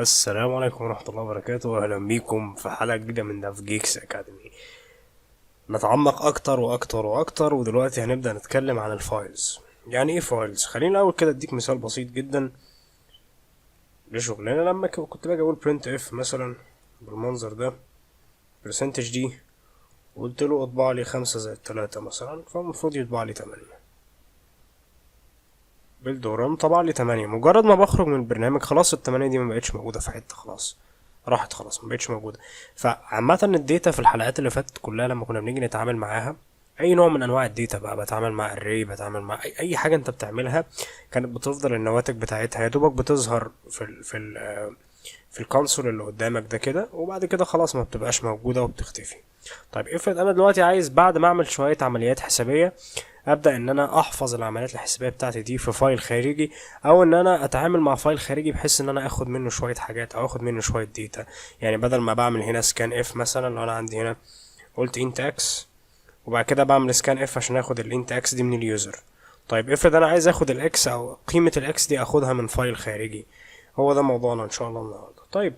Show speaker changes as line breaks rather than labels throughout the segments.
السلام عليكم ورحمة الله وبركاته. أهلا بيكم في حلقة جديدة من داف جيكس أكاديمي. نتعمق أكتر وأكتر وأكتر، ودلوقتي هنبدأ نتكلم عن الفايلز. يعني إيه فايلز؟ خليني الأول كده أديك مثال بسيط جدا لشغلنا. لما كنت باجي أقول print if مثلا بالمنظر ده percentage دي، وقلت له اطبع لي 5+3 مثلا، فالمفروض يطبع لي 8 بالدوران. طبع لي 8. مجرد ما بخرج من البرنامج خلاص ال8 دي مبقتش موجودة في حتة، خلاص راحت، خلاص مبقتش موجودة. فعامة الداتا في الحلقات اللي فاتت كلها لما كنا بنيجي نتعامل معاها، اي نوع من انواع الداتا بقى، بتعامل مع array، بتعامل مع اي حاجة انت بتعملها، كانت بتفضل النواتج بتاعتها يا دوبك بتظهر في الكونسول اللي قدامك ده كده، وبعد كده خلاص ما بتبقاش موجودة وبتختفي. طيب افرض انا دلوقتي عايز بعد ما اعمل شوية عمليات حسابية ابدا ان انا احفظ العمليات الحسابيه بتاعتي دي في فايل خارجي، او ان انا اتعامل مع فايل خارجي بحيث ان انا اخد منه شويه حاجات او اخد منه شويه داتا. يعني بدل ما بعمل هنا سكان اف مثلا، لو انا عندي هنا قلت انت اكس وبعد كده بعمل سكان اف عشان اخد الانت اكس دي من اليوزر. طيب افرض انا عايز اخد الاكس او قيمه الاكس دي اخدها من فايل خارجي. هو ده موضوعنا ان شاء الله النهارده. طيب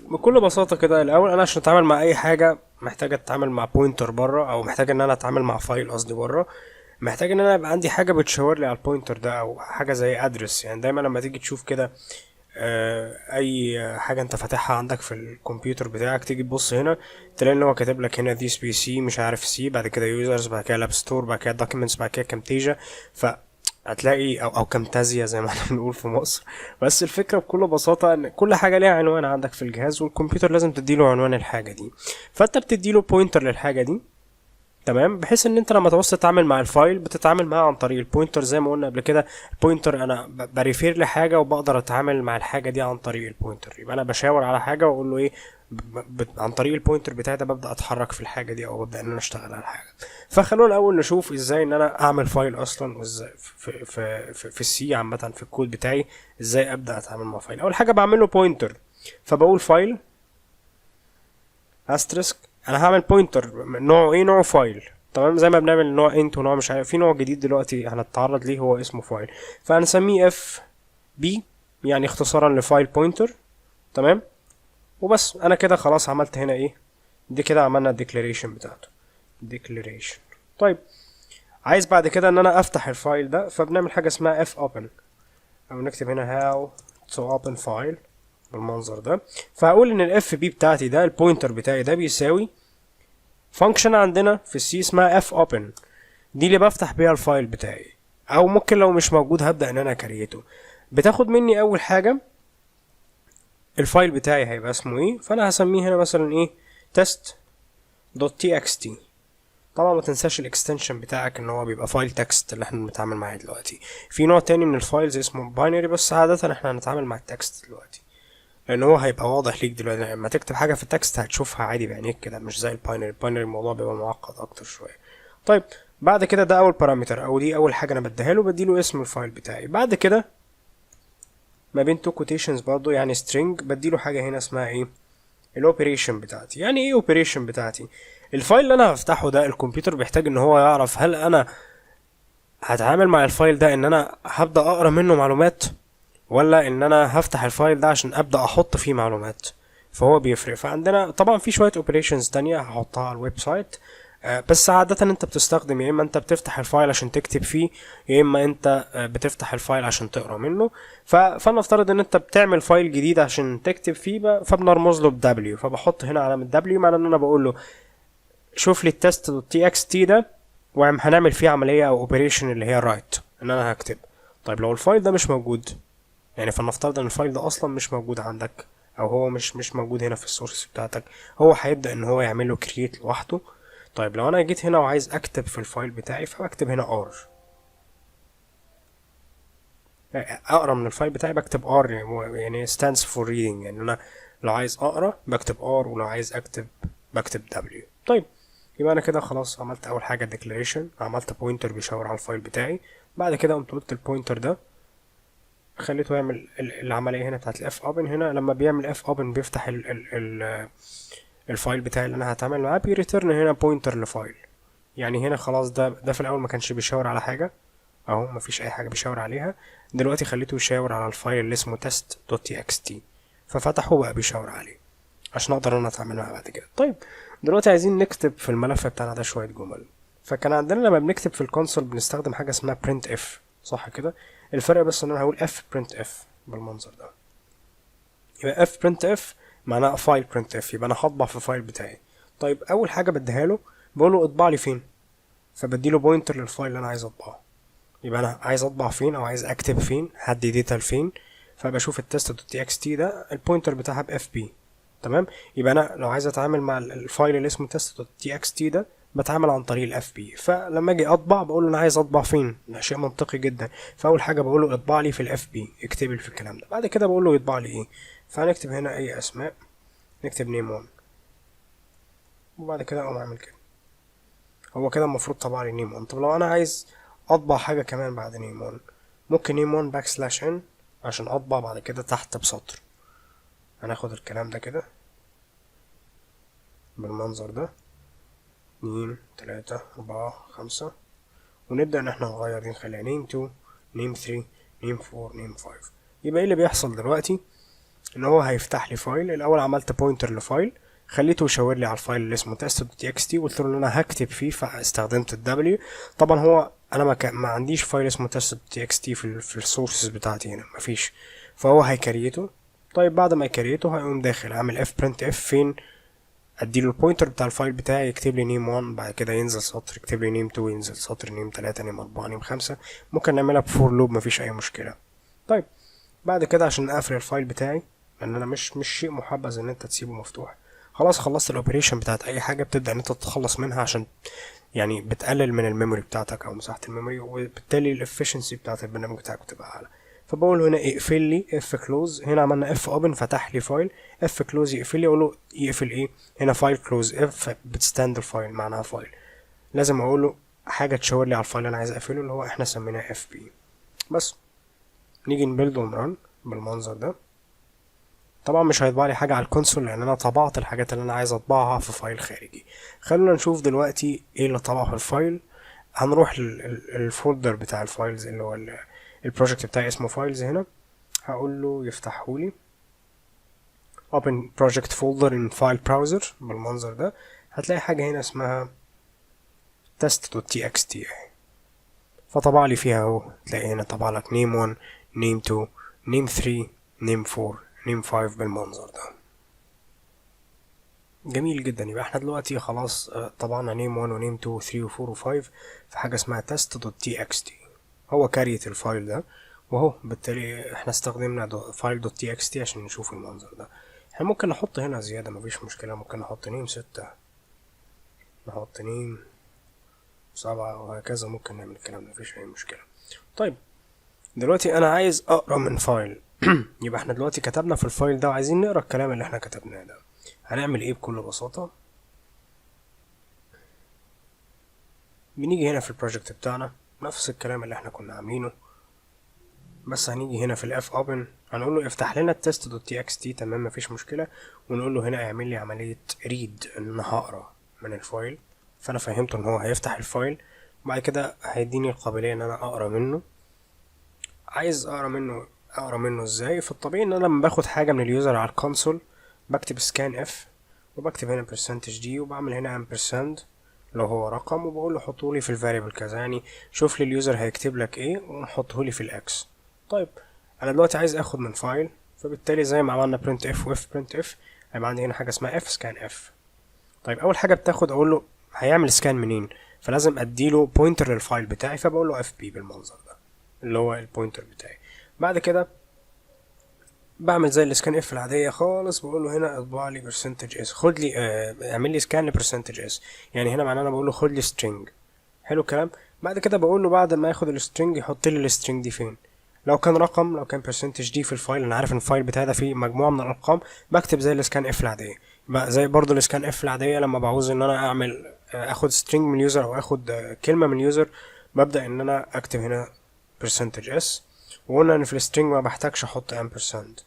بكل بساطة كده، الأول أنا عشان أتعامل مع أي حاجة محتاج أتعامل مع بوينتر بره، أو محتاج إن أنا أتعامل مع فايل قصدي بره، محتاج إن أنا يبقى عندي حاجة بتشاور لي على البوينتر ده، أو حاجة زي أدرس. يعني دايما لما تيجي تشوف كده أي حاجة أنت فاتحها عندك في الكمبيوتر بتاعك، تيجي تبص هنا تلاقي إن هو كاتب لك هنا this PC مش عارف سي، بعد كده يوزرز، بعد كده لاب ستور، بعد كده دوكيومنتس، بعد كده كامتيجا. هتلاقي او كامتازيا زي ما احنا بنقول في مصر. بس الفكره بكل بساطه ان كل حاجه ليها عنوان عندك في الجهاز، والكمبيوتر لازم تديله عنوان الحاجه دي. فانت بتديله بوينتر للحاجه دي، تمام، بحيث ان انت لما تعوز تتعامل مع الفايل بتتعامل معاه عن طريق البوينتر. زي ما قلنا قبل كده، البوينتر انا بريفير لحاجه وبقدر اتعامل مع الحاجه دي عن طريق البوينتر. يبقى انا بشاور على حاجه واقول له ايه، عن طريق البوينتر بتاعي ده ببدا اتحرك في الحاجه دي، او ببدا ان انا اشتغل على الحاجه. فخلونا الاول نشوف ازاي ان انا اعمل فايل اصلا، وازاي في السي عامه في الكود بتاعي ازاي ابدا اتعامل مع فايل. اول حاجه بعمل له بوينتر، فبقول فايل استرسك. انا هعمل بوينتر نوعه ايه؟ نوعه فايل. تمام، زي ما بنعمل نوع انت ونوع مش عارف، في نوع جديد دلوقتي هنتعرض ليه هو اسمه فايل، فهنسميه اف بي، يعني اختصارا لفايل بوينتر. تمام، وبس. انا كده خلاص عملت هنا ايه، دي كده عملنا الديكلاريشن بتاعته، ديكلاريشن. طيب عايز بعد كده ان انا افتح الفايل ده، فبنعمل حاجه اسمها اف اوبن، او نكتب هنا how to open file بالمنظر ده. فهقول ان الاف بي بتاعتي ده، البوينتر بتاعي ده، بيساوي فانكشن عندنا في السي اسمها اف اوبن، دي اللي بفتح بيها الفايل بتاعي. او ممكن لو مش موجود هبدا ان انا كريته. بتاخد مني اول حاجه الفايل بتاعي هيبقى اسمه ايه، فانا هسميه هنا مثلا ايه، test.txt. طبعا ما تنساش الاكستنشن بتاعك ان هو بيبقى فايل تكست اللي احنا بنتعامل معاه دلوقتي. في نوع تاني من الفايلز اسمه باينري، بس عاده احنا هنتعامل مع التكست دلوقتي، لان هو هيبقى واضح ليك دلوقتي. لما تكتب حاجه في التكست هتشوفها عادي بعينيك كده، مش زي الباينري. الباينري الموضوع بيبقى معقد اكتر شويه. طيب بعد كده ده اول بارامتر، او دي اول حاجه انا بديها له، بديله اسم الفايل بتاعي. بعد كده ما بين تو كوتيشنز برضو يعني string، بديله حاجه هنا اسمها ايه، الاوبريشن بتاعتي. يعني ايه اوبريشن بتاعتي؟ الفايل اللي انا هفتحه ده الكمبيوتر بيحتاج ان هو يعرف هل انا هتعامل مع الفايل ده ان انا هبدا اقرا منه معلومات، ولا ان انا هفتح الفايل ده عشان ابدا احط فيه معلومات. فهو بيفرق. فعندنا طبعا في شويه اوبريشنز تانية هحطها على الويب سايت، بس عادة انت بتستخدم يا اما انت بتفتح الفايل عشان تكتب فيه، يا اما انت بتفتح الفايل عشان تقرا منه. فلنفترض ان انت بتعمل فايل جديد عشان تكتب فيه، فبنرمز له ب W، فبحط هنا علامة W، معنى ان انا بقول له شوف لي التست.txt ده وهنعمل فيه عملية او اوبريشن اللي هي رايت، ان انا هكتب. طيب لو الفايل ده مش موجود، يعني فلنفترض ان الفايل ده اصلا مش موجود عندك، او هو مش موجود هنا في السورس بتاعتك، هو هيبدأ ان هو يعمل له كرييت لوحده. طيب لو انا جيت هنا وعايز اكتب في الفايل بتاعي، فبكتب هنا R، اقرا من الفايل بتاعي بكتب R، يعني stands for reading، يعني انا لو عايز اقرا بكتب R، ولو عايز اكتب بكتب W. طيب يبقى انا كده خلاص عملت اول حاجه declaration، عملت بوينتر بيشاور على الفايل بتاعي. بعد كده قمت قلت البوينتر ده خليته يعمل العمليه هنا بتاعت الاف اوبن. هنا لما بيعمل اف اوبن بيفتح الفايل بتاعي اللي انا هتعامل معاه، بيريتيرن هنا بوينتر لفايل. يعني هنا خلاص ده في الاول ما كانش بيشاور على حاجه، اهو مفيش اي حاجه بيشاور عليها. دلوقتي خليته يشاور على الفايل اللي اسمه test.txt. ففتحه وبقى بيشاور عليه عشان اقدر انا اتعامل معاه بعد كده. طيب دلوقتي عايزين نكتب في الملف بتاعنا ده شويه جمل. فكان عندنا لما بنكتب في الكونسول بنستخدم حاجه اسمها printf، صح كده؟ الفرق بس ان انا هقول f_printf بالمنظر ده. يبقى f_printf معناها فايل printf، يبقى انا هطبع في فايل بتاعي. طيب اول حاجه بديها له بقول له اطبع لي فين، فبديله بوينتر للفايل اللي انا عايز اطبعه. يبقى انا عايز اطبع فين او عايز اكتب فين، هدي داتا لفين، فبشوف التست.txt ده البوينتر بتاعها bfb. تمام. يبقى انا لو عايز اتعامل مع الفايل اللي اسمه test.txt ده بتعامل عن طريق الاف بي. فلما اجي اطبع بقول له انا عايز اطبع فين، ده شيء منطقي جدا. فاول حاجه بقول له اطبع لي في الاف بي، اكتب لي في الكلام ده. بعد كده بقول له يطبع لي ايه، فهنكتب هنا اي اسماء، نكتب نيم 1 وبعد كده اقوم اعمل كده. هو كده المفروض طبع لي نيم 1. طب لو انا عايز اطبع حاجه كمان بعد نيم 1، ممكن نيم 1 \n عشان اطبع بعد كده تحت بسطر. هناخد الكلام ده كده بالمنظر ده 2 3 4 5 ونبدأ ان احنا نغير دي، نخليها نيم 2 نيم 3 نيم 4 نيم 5. يبقى ايه اللي بيحصل دلوقتي؟ ان هو هيفتح لي فايل. الاول عملت بوينتر لفايل، خليته يشاور لي على الفايل اللي اسمه test.txt وقلت له ان انا هكتب فيه فاستخدمت الw. طبعا هو انا ما عنديش فايل اسمه test.txt في السورسز بتاعتي هنا، مفيش، فهو هيكريته. طيب بعد ما يكريته هيقوم داخل عامل f_printf فين، اديله البوينتر بتاع الفايل بتاعي، يكتب لي نيم 1، بعد كده ينزل سطر، يكتب لي نيم 2، ينزل سطر، نيم 3 نيم 4 نيم 5. ممكن نعملها بفور لوب، مفيش اي مشكله. طيب بعد كده عشان اقفل الفايل بتاعي، لان انا مش شيء محبذ ان انت تسيبه مفتوح. خلاص خلصت الاوبريشن بتاعت اي حاجه، بتبدا ان انت تتخلص منها عشان يعني بتقلل من الميموري بتاعتك او مساحه الميموري، وبالتالي الافشنسي بتاعت البرنامج بتاعك بتبقى اعلى. فبقول هنا اقفل لي اف كلوز، هنا عملنا اف اوبن فتح لي فايل، اف كلوز يقفل لي، اقول له يقفل ايه، هنا فايل كلوز اف بتستند الفايل معناها فايل. لازم اقول له حاجه تشاور لي على الفايل اللي انا عايز اقفله اللي هو احنا سميناه اف بي. بس نيجي نبيلد ونران بالمنظر ده. طبعا مش هيطبع لي حاجه على الكونسول لان انا طبعت الحاجات اللي انا عايز اطبعها في فايل خارجي. خلونا نشوف دلوقتي ايه اللي طبعه في الفايل. هنروح للفولدر بتاع الفايلز اللي هو البروجكت بتاعي اسمه فايلز. هنا هقول له يفتحه لي open project folder in file browser بالمنظر ده. هتلاقي حاجه هنا اسمها test.txt فطبع لي فيها اهو. تلاقي هنا طبع لك name 1 name 2 name 3 name 4 name 5 بالمنظر ده. جميل جدا. يبقى احنا دلوقتي خلاص طبعنا name 1 و name 2 و 3 و 4 و 5 في حاجة اسمها test.txt. هو كاريت الفايل ده وهو بالتالي احنا استخدمنا فايل .txt عشان نشوف المنظر ده. احنا ممكن نحط هنا زيادة، مفيش مشكلة. ممكن نحط name 6، نحط name 7 وهكذا. ممكن نعمل الكلام ده، مفيش اي مشكلة. طيب دلوقتي انا عايز اقرا من فايل. يبقى احنا دلوقتي كتبنا في الفايل ده وعايزين نقرا الكلام اللي احنا كتبناه ده. هنعمل ايه بكل بساطة؟ بنيجي هنا في البروجكت بتاعنا نفس الكلام اللي احنا كنا عاملينه، بس هنيجي هنا في الاف اوبن هنقول له افتح لنا test.txt. تمام مفيش مشكلة. ونقول له هنا اعمل لي عملية ريد ان انا هقرا من الفايل. فانا فهمته ان هو هيفتح الفايل وبعد كده هيديني القابلية ان انا اقرا منه. عايز اقرا منه ازاي؟ في الطبيعي ان انا لما باخد حاجة من اليوزر على الكونسول بكتب scanf وبكتب هنا %d وبعمل هنا ampersand لو هو رقم، وبقول له حطولي في الفاريبل كذا، يعني شوف لي اليوزر هيكتب لك ايه ونحطهولي في الاكس. طيب انا دلوقتي عايز اخد من فايل، فبالتالي زي ما عملنا printf و fprintf هيبقى عندي هنا حاجه اسمها fscanf. طيب اول حاجه بتاخد اقول له هيعمل سكان منين، فلازم اديله بوينتر للفايل بتاعي، فبقول له fp بالمنظر ده اللي هو البوينتر بتاعي. بعد كده بعمل زي السكان اف العاديه خالص، بقول له هنا اطبع لي %s، خد لي اعمل لي سكان %s، يعني هنا معناه انا بقول له خد لي string. حلو الكلام. بعد كده بقول له بعد ما ياخد السترنج يحط لي السترنج دي فين. لو كان رقم، لو كان %d في الفايل، انا عارف ان الفايل بتاعي ده فيه مجموعه من الارقام، بكتب زي السكان اف العاديه. بقى زي برضو السكان اف العاديه لما بعوز ان انا اعمل اخد string من اليوزر او اخد كلمه من اليوزر، ببدا ان انا اكتب هنا %s. وقلنا ان في السترنج ما بحتاجش احط ampersand.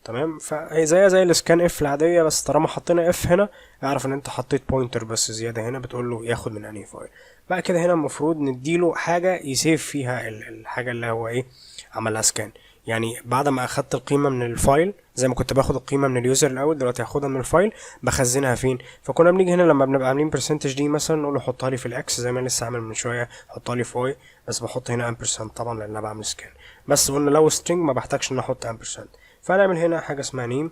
تمام. فهي زي السكان اف العاديه، بس طالما حطينا اف هنا اعرف ان انت حطيت بوينتر بس زياده هنا بتقول له ياخد من انهي فايل. بعد كده هنا المفروض نديله حاجه يسيف فيها الحاجه اللي هو ايه عملها سكان. يعني بعد ما اخدت القيمه من الفايل، زي ما كنت باخد القيمه من اليوزر الاول، دلوقتي هاخدها من الفايل بخزنها فين. فكنا بنيجي هنا لما بنبقى عاملين برسنتج دي مثلا نقول له حطها لي في الاكس زي ما أنا لسه عامل من شويه، حطها لي في واي، بس بحط هنا امبرسنت طبعا لان انا بعمل سكان. بس قلنا لو سترينج ما بحتاجش ان احط امبرسنت. فنعمل هنا حاجه اسمها نيم،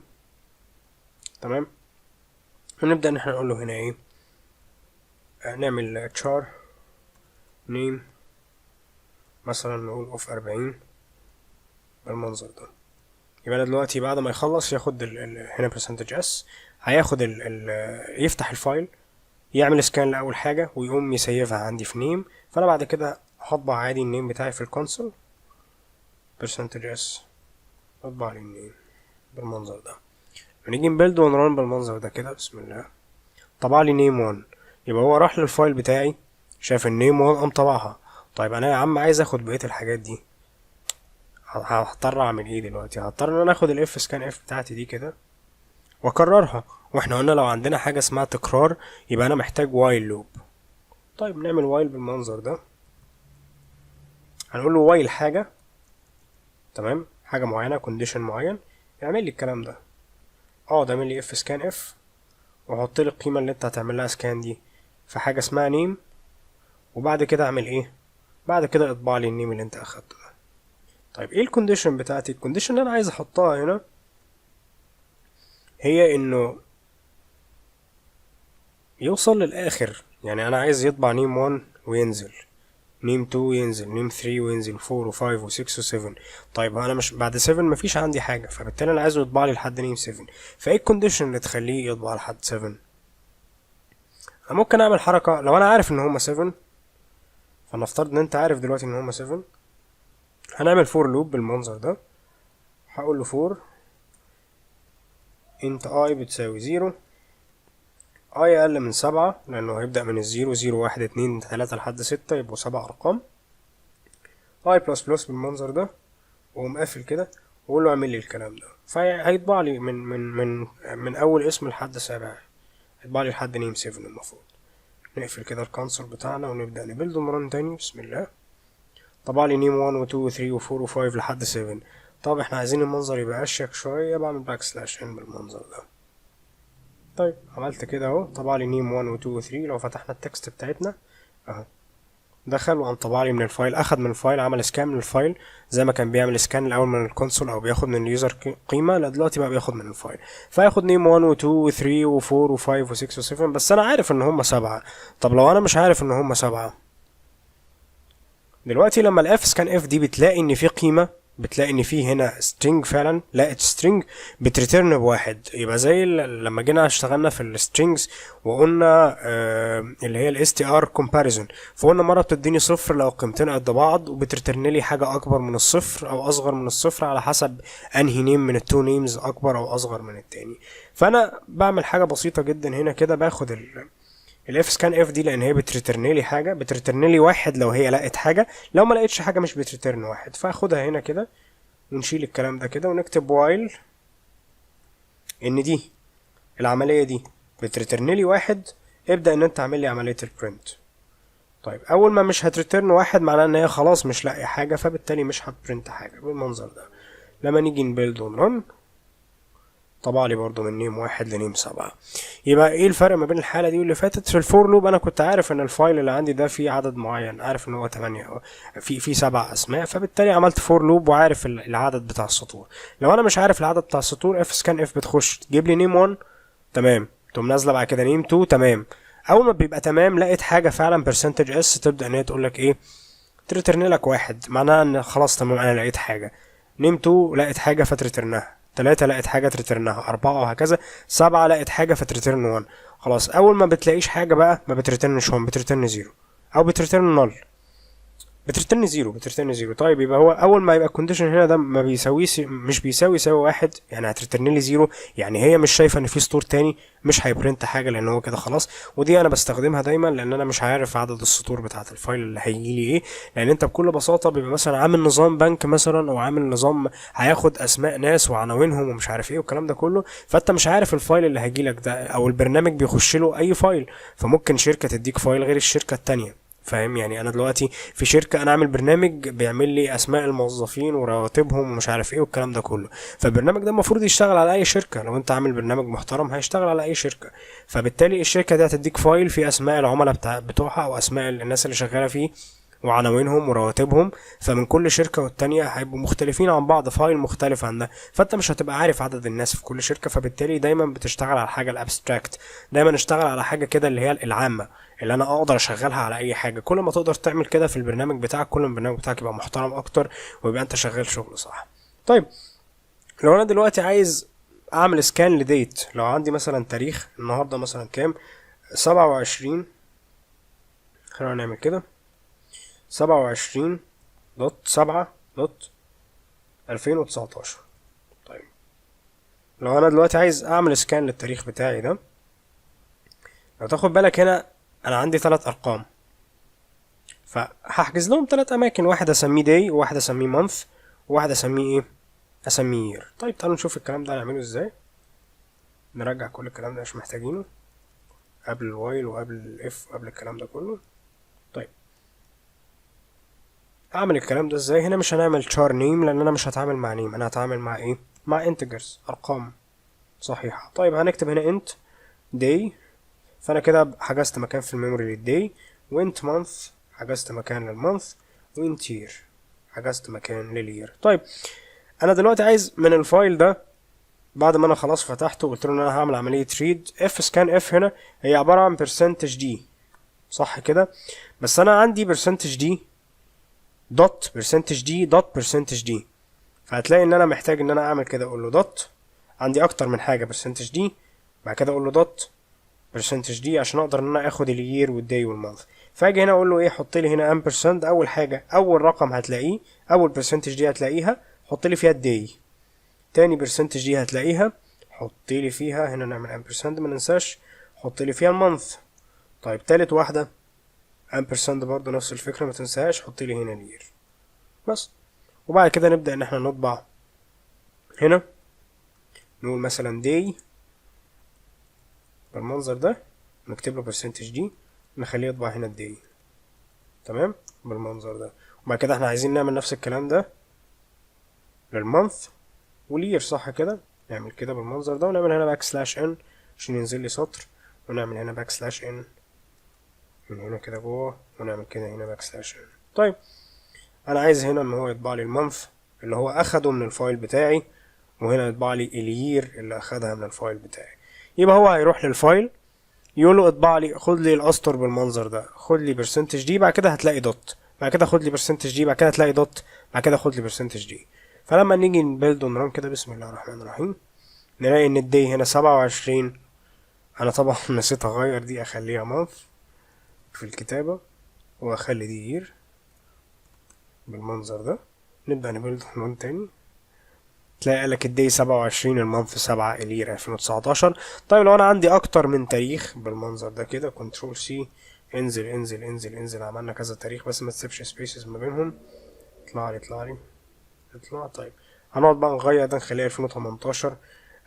تمام، ونبدا ان احنا نقول له هنا ايه، نعمل char name مثلا، نقول اوف 40 بالمنظر ده. يبقى انا دلوقتي بعد ما يخلص ياخد هنا percentage s، هياخد يفتح الفايل، يعمل سكان لاول حاجه ويقوم يسيفها عندي في نيم. فانا بعد كده هطبع عادي النيم بتاعي في الكونسول percentage s، اطبع لي النيم بالمنظر ده. ونيجي نبيلد ونران بالمنظر ده كده، بسم الله، طبع لي نيم 1. يبقى هو راح للفايل بتاعي شاف النيم 1 قام طبعها. طيب انا يا عم عايز اخد بقيه الحاجات دي، هضطر اعمل ايه دلوقتي؟ هضطر ان انا اخد الاف سكان اف بتاعتي دي كده واكررها. واحنا قلنا لو عندنا حاجه اسمها تكرار يبقى انا محتاج وايل لوب. طيب نعمل وايل بالمنظر ده، هنقول له وايل حاجه، تمام، حاجه معينه، كونديشن معين، يعمل لي الكلام ده. ده عامل لي اف سكان اف، وحط لي القيمه اللي انت هتعمل لها سكان دي في حاجه اسمها نيم. وبعد كده اعمل ايه؟ بعد كده اطبع لي النيم اللي انت اخدته ده. طيب ايه الكونديشن بتاعتي؟ الكونديشن اللي انا عايز احطها هنا هي انه يوصل للاخر. يعني انا عايز يطبع نيم 1 وينزل، نيم 2 ينزل، نيم 3 وينزل، 4 و5 و6 و7. طيب انا مش بعد 7 مفيش عندي حاجه، فبالتالي انا عايزه يطبع لي لحد نيم 7. فايه الكونديشن اللي تخليه يطبع لحد 7؟ انا ممكن اعمل حركه لو انا عارف ان هما 7، فنفترض ان انت عارف دلوقتي ان هما 7، هنعمل فور لوب بالمنظر ده. هقول له فور انت اي بتساوي 0، اي اقل من 7 لانه هيبدأ من الزيرو، 0 1 2 3 لحد 6 يبقوا 7 ارقام، اي بلس بلس بالمنظر ده، واقوم قافل كده واقول له اعمل لي الكلام ده. فهيطبع لي من اول اسم لحد سابع، هيطبع لي لحد نيم 7 المفروض. نقفل كده الكونسول بتاعنا ونبدأ نبيلد ونرن تاني، بسم الله. طبع لي نيم 1 و 2 و 3 و 4 و 5 لحد 7. طب احنا عايزين المنظر يبقى اشيك شويه، بعمل باك سلاش ان بالمنظر ده. طيب عملت كده اهو، طبع لي نيم 1 و 2 و 3. لو فتحنا التكست بتاعتنا اهو، دخل وقام طبع لي من الفايل، اخد من الفايل، عمل سكان من الفايل زي ما كان بيعمل سكان الاول من الكونسول او بياخد من اليوزر قيمه. لا دلوقتي بقى بياخد من الفايل، فياخد نيم 1 و 2 و 3 و 4 و 5 و 6 و 7. بس انا عارف ان هم 7. طب لو انا مش عارف ان هم 7، دلوقتي لما الاف سكان اف دي بتلاقي ان في قيمه، بتلاقي ان في هنا string، فعلا لقت string بتريتيرن بواحد. يبقى زي لما جينا اشتغلنا في السترينجز وقلنا اللي هي ال str comparison، فقلنا مره بتديني صفر لو قيمتين قد بعض، وبتريتيرن لي حاجه اكبر من الصفر او اصغر من الصفر على حسب انهي نيم من التو نيمز اكبر او اصغر من التاني. فانا بعمل حاجه بسيطه جدا هنا كده، باخد الاف سكان اف دي لان هي بتريترن لي حاجه، بتريترن لي واحد لو هي لقت حاجه، لو ما لقتش حاجه مش بتريترن واحد. فاخدها هنا كده ونشيل الكلام ده كده ونكتب وايل ان دي العمليه دي بتريترن لي واحد، ابدا ان انت اعمل لي عمليه البرنت. طيب اول ما مش هتريترن واحد معناه ان هي خلاص مش لاقيه حاجه، فبالتالي مش هتبرنت حاجه بالمنظر ده. لما نيجي نبيلد ونرن طبع لي برضو من نيم 1 لنيم 7. يبقى ايه الفرق ما بين الحاله دي واللي فاتت؟ في الفور لوب انا كنت عارف ان الفايل اللي عندي ده فيه عدد معين، عارف ان هو 8 في 7 اسماء، فبالتالي عملت فور لوب وعارف العدد بتاع السطور. لو انا مش عارف العدد بتاع السطور، اف سكان اف بتخش تجيب لي نيم 1 تمام، تقوم نازله بعد كده نيم 2 تمام. اول ما بيبقى تمام لقيت حاجه فعلا برسنتج اس، تبدا ان هي تقول لك ايه، تريترن لك واحد، معناها ان خلاص تمام انا لقيت حاجه. نيم 2 لقيت حاجه فتريترنها، 3 لقيت حاجه تريترنها، 4 وهكذا، 7 لقيت حاجه فتريترن 1. خلاص اول ما بتلاقيش حاجه بقى ما بتريترنش 1، بتريترن 0 او بتريترن 0، بترتن زيرو، بترتن زيرو. طيب يبقى هو اول ما يبقى الكونديشن هنا ده ما بيساويش، مش بيساوي يساوي واحد، يعني هترتن لي زيرو، يعني هي مش شايفه ان في سطور تاني، مش هيبرنت حاجه لان هو كده خلاص. ودي انا بستخدمها دايما لان انا مش عارف عدد السطور بتاعه الفايل اللي هيجي لي ايه. لان انت بكل بساطه بيبقى مثلا عامل نظام بنك مثلا، او عامل نظام هياخد اسماء ناس وعناوينهم ومش عارف ايه والكلام ده كله، فانت مش عارف الفايل اللي هيجي لك ده، او البرنامج بيخش له اي فايل، فممكن شركه تديك فايل غير الشركه التانيه، فاهم؟ يعني انا دلوقتي في شركه، انا اعمل برنامج بيعمل لي اسماء الموظفين ورواتبهم ومش عارف ايه والكلام ده كله. فالبرنامج ده المفروض يشتغل على اي شركه، لو انت عامل برنامج محترم هيشتغل على اي شركه. فبالتالي الشركه دي هتديك فايل فيه اسماء العملاء بتوعها او اسماء الناس اللي شغاله فيه وعناوينهم ورواتبهم. فمن كل شركه والتانيه هيبقوا مختلفين عن بعض، فايل مختلف عن ده، فانت مش هتبقى عارف عدد الناس في كل شركه. فبالتالي دايما بتشتغل على حاجه الابستراكت، دايما اشتغل على حاجه كده اللي هي العامه اللي انا اقدر اشغلها على اي حاجه. كل ما تقدر تعمل كده في البرنامج بتاعك، كل ما البرنامج بتاعك يبقى محترم اكتر ويبقى انت شغال شغل صح. طيب لو انا دلوقتي عايز اعمل سكان لديت، لو عندي مثلا تاريخ النهارده مثلا كام، 27، خلينا نعمل كده 27.7.2019. طيب لو انا دلوقتي عايز اعمل سكان للتاريخ بتاعي ده، لو تاخد بالك هنا انا عندي 3 ارقام، فهحجز لهم 3 اماكن، واحد اسميه داي وواحد اسميه مانث وواحد اسميه ايه، اسميه يير. طيب تعالوا نشوف الكلام ده هنعمله ازاي. نرجع كل الكلام ده مش محتاجينه، قبل الوايل وقبل الاف وقبل الكلام ده كله. طيب اعمل الكلام ده ازاي؟ هنا مش هنعمل char name لان انا مش هتعامل مع name، انا هتعامل مع ايه، مع integers، ارقام صحيحة. طيب هنكتب هنا int day، فانا كده حجزت مكان في الميموري للday، وint month حجزت مكان للمونث، وint year حجزت مكان للير. طيب انا دلوقتي عايز من الفايل ده، بعد ما انا خلاص فتحته وقلت له ان انا هعمل عملية read f scan f، هنا هي عبارة عن %d صح كده، بس انا عندي %d دوت %d، فهتلاقي ان انا محتاج ان انا اعمل كده، اقول له دوت، عندي اكتر من حاجة %d، بعد كده اقول له دوت %d عشان اقدر ان انا اخد اليير والداي والمانث. فاجي هنا اقول له ايه، حط لي هنا امبرسند، اول حاجة اول رقم هتلاقيه، اول % دي هتلاقيها حط لي فيها الداي، تاني % دي هتلاقيها حط لي فيها، هنا نعمل امبرسند ما ننساش، حط لي فيها المانث. طيب تالت واحدة امبرسند برضو نفس الفكرة ما تنساهاش، حط لي هنا اليير بس. وبعد كده نبدأ ان احنا نطبع هنا، نقول مثلا day بالمنظر ده، نكتب له %d، نخليه يطبع هنا الداي تمام بالمنظر ده. وبعد كده احنا عايزين نعمل نفس الكلام ده للمانث واليير صح كده، نعمل كده بالمنظر ده، ونعمل هنا \n عشان ينزل لي سطر، ونعمل هنا \n من هنا كده جوه، ونعمل كده هنا \n. طيب انا عايز هنا ان هو يطبع لي المانث اللي هو اخده من الفايل بتاعي، وهنا يطبع لي اليير اللي اخدها من الفايل بتاعي. يبقى هو هيروح للفايل يقول له اطبع لي، خد لي الاسطر بالمنظر ده، خد لي %d، بعد كده هتلاقي دوت، بعد كده خد لي %d، بعد كده هتلاقي دوت، بعد كده خد لي %d. فلما نيجي نبيلد ونران كده، بسم الله الرحمن الرحيم، نلاقي ان الدي هنا 27. انا طبعا نسيت اغير دي، اخليها مانث في الكتابة واخلي دي يير بالمنظر ده. نبدأ نبيلد ونران تاني، تلاقي قالك الدي 27، المانث 7، الير 2019. طيب لو انا عندي اكتر من تاريخ بالمنظر ده كده، كنترول سي، انزل انزل انزل انزل، عملنا كذا تاريخ بس ما تسيبش سبيسز ما بينهم، اطلع لي اطلع لي اطلع. طيب هنقعد بقى نغير ده، نخليها 2018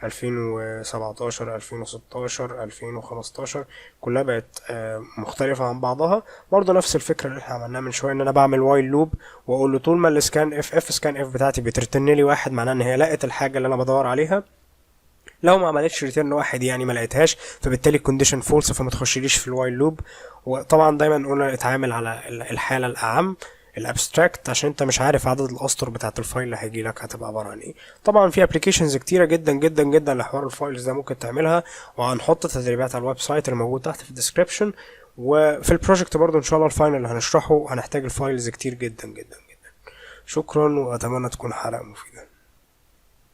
2017 2016 2015، كلها بقت مختلفة عن بعضها. برضه نفس الفكرة اللي احنا عملناها من شوية، ان انا بعمل وايل لوب واقول له طول ما السكان اف سكان اف بتاعتي بترتن لي واحد، معناه ان هي لقت الحاجة اللي انا بدور عليها. لو ما عملتش ريتيرن واحد يعني ما لقيتهاش، فبالتالي الكونديشن فولس، فما تخشليش في الوايل لوب. وطبعا دايما قلنا اتعامل على الحالة الاعم الابستراكت، عشان انت مش عارف عدد الاسطر بتاعت الفايل اللي هيجي لك هتبقى عباره عن ايه. طبعا في ابلكيشنز كتيره جدا جدا جدا لحوار الفايلز ده ممكن تعملها، وهنحط تدريبات على الويب سايت اللي موجود تحت في الديسكريبشن. وفي البروجكت برضو ان شاء الله الفاينل اللي هنشرحه هنحتاج الفايلز كتير جدا جدا جدا. شكرا، واتمنى تكون حلقه مفيده.